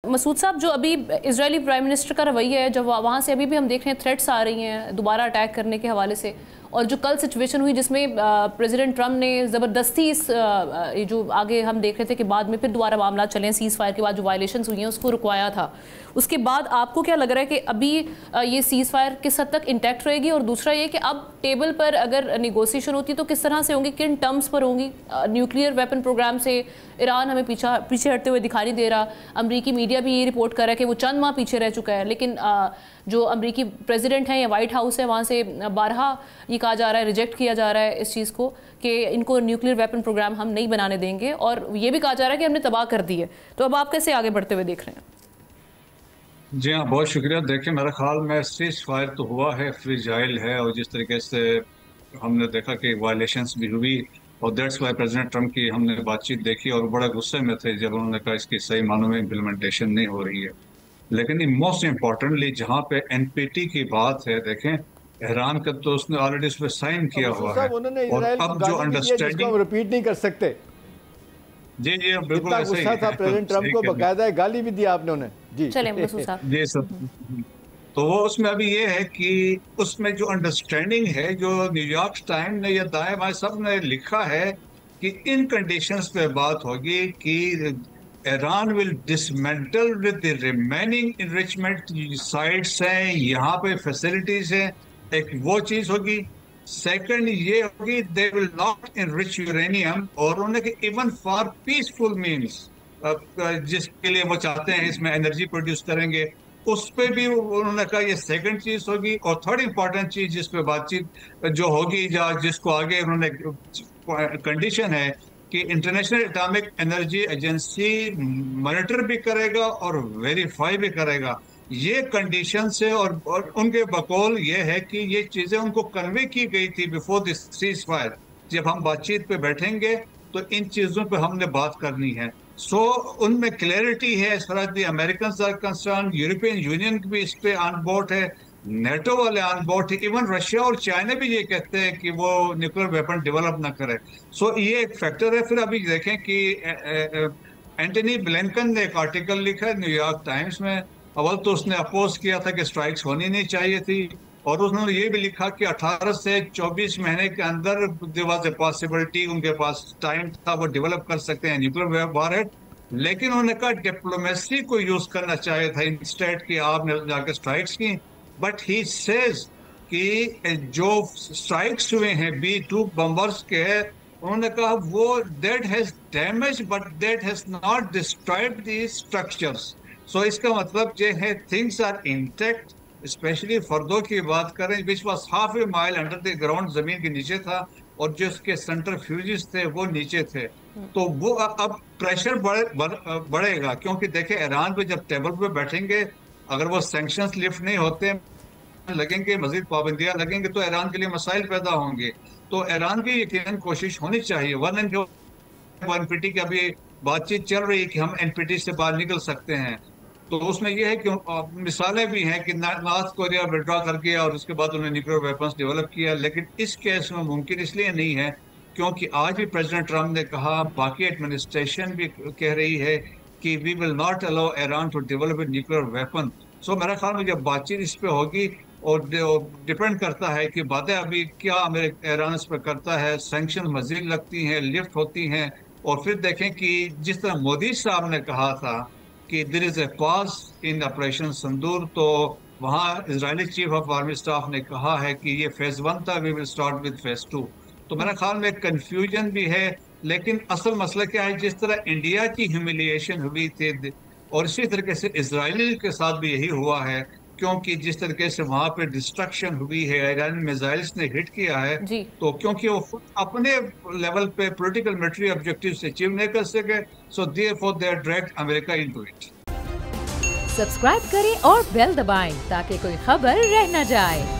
मसूद साहब, जो अभी इजरायली प्राइम मिनिस्टर का रवैया है, जब वहाँ से अभी भी हम देख रहे हैं थ्रेट्स आ रही हैं दोबारा अटैक करने के हवाले से, और जो कल सिचुएशन हुई जिसमें प्रेसिडेंट ट्रम्प ने ज़बरदस्ती इस ये जो आगे हम देख रहे थे कि बाद में फिर दोबारा मामला चले, सीज़ फायर के बाद जो वायलेशंस हुई हैं उसको रुकवाया था, उसके बाद आपको क्या लग रहा है कि अभी ये सीज़ फायर किस हद तक इंटैक्ट रहेगी? और दूसरा ये कि अब टेबल पर अगर निगोसिएशन होती तो किस तरह से होंगी, किन टर्म्स पर होंगी? न्यूक्लियर वेपन प्रोग्राम से ईरान हमें पीछे हटते हुए दिखाई नहीं दे रहा। अमरीकी मीडिया भी ये रिपोर्ट कर रहा है कि वो चंद माह पीछे रह चुका है, लेकिन जो अमरीकी प्रेसिडेंट हैं या वाइट हाउस है वहाँ से बारहा ये कहा जा रहा है, रिजेक्ट किया जा रहा है इस चीज़ को कि इनको न्यूक्लियर वेपन प्रोग्राम हम नहीं बनाने देंगे, और ये भी कहा जा रहा है कि हमने तबाह कर दी है। तो अब आप कैसे आगे बढ़ते हुए देख रहे हैं? जी हाँ, बहुत शुक्रिया। देखिए, मेरे ख्याल में सीज फायर तो हुआ है, फ्रीजाइल है, और जिस तरीके से हमने देखा कि वायलेशंस भी हुई, और दैट्स वाई प्रेसिडेंट ट्रम्प की हमने बातचीत देखी और बड़ा गुस्से में थे जब उन्होंने कहा इसकी सही मानों में इम्प्लीमेंटेशन नहीं हो रही है। लेकिन मोस्ट इम्पॉर्टेंटली जहाँ पे एनपीटी की बात है, देखें ईरान का तो उसने ऑलरेडी उस पर साइन किया मसूद हुआ है, साहब, उन्होंने और इजराइल को अब जो गाली भी दी है जिसको हम अंडरस्टैंडिंग। रिपीट नहीं कर सकते। जी जी, बिल्कुल इतना ऐसे ही गुस्सा था है। प्रेसिडेंट ट्रम्प सही को, कह रहे हैं। बकायदा गाली भी दी आपने उन्हें। जी चलें मसूद साहब। जी सर। तो वो उसमें अभी ये है कि उसमें जो अंडरस्टैंडिंग है, जो न्यूयॉर्क टाइम ने या दाएं बाएं सब ने लिखा है कि इन कंडीशंस पे बात होगी कि Iran will dismantle with the remaining enrichment sites हैं, यहाँ पे फैसिलिटीज हैं, एक वो चीज होगी। सेकंड ये होगी, they will not enrich uranium, और उन्होंने इवन फॉर पीसफुल मीन्स जिसके लिए वो चाहते हैं इसमें एनर्जी प्रोड्यूस करेंगे, उस पे भी उन्होंने कहा ये सेकंड चीज होगी। और थर्ड इंपॉर्टेंट चीज जिस पे बातचीत जो होगी, या जिसको आगे उन्होंने कंडीशन है कि international atomic energy agency monitor भी करेगा और वेरीफाई भी करेगा। ये कंडीशन है, और उनके बकौल ये है कि ये चीजें उनको कन्वे की गई थी बिफोर दिस सीज फायर। जब हम बातचीत पे बैठेंगे तो इन चीजों पे हमने बात करनी है। सो उनमें क्लैरिटी है as far as the American are concern, European Union भी इस पे ऑन बोर्ड है, नेटो वाले ऑन बोर्ड है, इवन रशिया और चाइना भी ये कहते हैं कि वो न्यूक्लियर वेपन डेवलप ना करे। सो ये एक फैक्टर है। फिर अभी देखें कि एंटनी ब्लिंकन ने एक आर्टिकल लिखा है न्यूयॉर्क टाइम्स में। अव्वल तो उसने अपोज किया था कि स्ट्राइक्स होनी नहीं चाहिए थी, और उन्होंने ये भी लिखा कि 18 से 24 महीने के अंदर देयर वाज ए पॉसिबिलिटी, उनके पास टाइम था, वो डेवलप कर सकते हैं न्यूक्लियर वॉरहेड। लेकिन उन्होंने कहा डिप्लोमेसी को यूज करना चाहिए था इंस्टेड कि आपने जाकर स्ट्राइक्स की। बट ही सेज कि जो स्ट्राइक्स हुए हैं B-2 बम्बर्स के, उन्होंने कहा वो that has damage but that has not destroyed the structures. So इसका मतलब ये है things are intact. Specially Fordow की बात करें, which was half a mile under the ground, जमीन के नीचे था, और जो उसके सेंटर फ्यूजेस थे वो नीचे थे। तो वो अब प्रेशर बढ़ेगा, क्योंकि देखे ईरान पे जब टेबल पे बैठेंगे, अगर वो सैंक्शंस लिफ्ट नहीं होते लगेंगे, मजीद पाबंदियां लगेंगे, तो ईरान के लिए मसाइल पैदा होंगे। तो ईरान की यकीनन कोशिश होनी चाहिए, वरना जो एनपीटी की अभी बातचीत चल रही है कि हम एनपीटी से बाहर निकल सकते हैं, तो उसमें यह है कि मिसालें भी हैं कि नॉर्थ कोरिया विड्रॉ कर गया और उसके बाद उन्होंने न्यूक्लियर वेपन्स डेवलप किया। लेकिन इस केस में मुमकिन इसलिए नहीं है क्योंकि आज भी प्रेसिडेंट ट्रम्प ने कहा, बाकी एडमिनिस्ट्रेशन भी कह रही है कि we will not allow Iran to develop a nuclear weapon. So मेरा ख्याल में जब बातचीत इस पे होगी, और डिपेंड करता है कि बातें अभी क्या ईरान इस पर करता है, सैंक्शन मजीद लगती हैं, लिफ्ट होती हैं। और फिर देखें कि जिस तरह मोदी साहब ने कहा था कि there is a pause in operation Sindoor, तो वहाँ Israeli chief of army staff ने कहा है कि ये फेज 1 था, we will start with phase 2। तो मेरे ख्याल में कंफ्यूजन भी है। लेकिन असल मसला क्या है, जिस तरह इंडिया की ह्यूमिलिएशन हुई थी, और इसी तरीके से इसराइल के साथ भी यही हुआ है, क्योंकि जिस तरीके से वहां पे डिस्ट्रक्शन हुई है, ईरान मिसाइल्स ने हिट किया है, जी, तो क्योंकि वो खुद अपने लेवल पे पॉलिटिकल मिलिट्री ऑब्जेक्टिव्स अचीव नहीं कर सके, so therefore they are dragged America into it. Subscribe करें और बेल दबाएं ताकि कोई खबर रह न जाए।